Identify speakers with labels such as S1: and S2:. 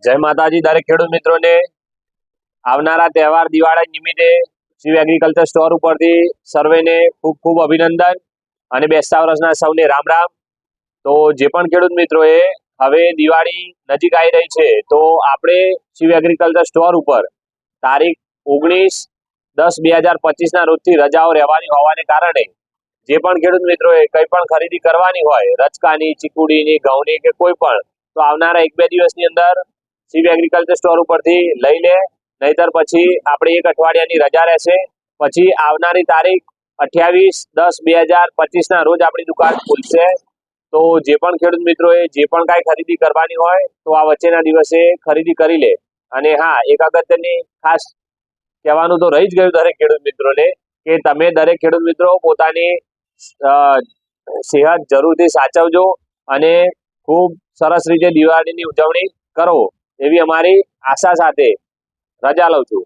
S1: જય માતાજી દરેક ખેડૂત મિત્રોને આવનારા તહેવાર દિવાળી નિમિત્તે શિવ એગ્રીકલ્ચર સ્ટોર ઉપરથી સર્વેને ખૂબ ખૂબ અભિનંદન અને બેસતા વર્ષના સૌને રામ રામ। તો જે પણ ખેડૂત મિત્રોએ હવે દિવાળી નજીક આવી રહી છે તો આપણે શિવ એગ્રીકલ્ચર સ્ટોર ઉપર તારીખ 19/10/2025 રોજથી રજાઓ રહેવાની હોવાને કારણે જે પણ ખેડૂત મિત્રોએ કંઈ પણ ખરીદી કરવાની હોય રચકાની, ચીકુડીની, ઘઉંની કે કોઈ પણ, તો આવનારા 1-2 દિવસની અંદર શિવ એગ્રીકલ્ચર સ્ટોર ઉપરથી લઈ લે, નહીતર પછી આપણે 1 અઠવાડિયાની રજા રહેશે। પછી આવનારી તારીખ 28/10/2025 રોજ આપણી દુકાન ખુલશે। તો જે પણ ખેડૂત મિત્રોએ જે પણ કાંઈ ખરીદી કરવાની હોય તો આ વચ્ચેના દિવસે ખરીદી કરી લે। અને હા, એક અગત્યની ખાસ કહેવાનું તો રહી જ ગયું દરેક ખેડૂત મિત્રોને કે તમે દરેક ખેડૂત મિત્રો પોતાની સેહત જરૂરથી સાચવજો અને ખૂબ સરસ રીતે દિવાળીની ઉજવણી કરો એવી અમારી આશા સાથે રજા લઉં છું।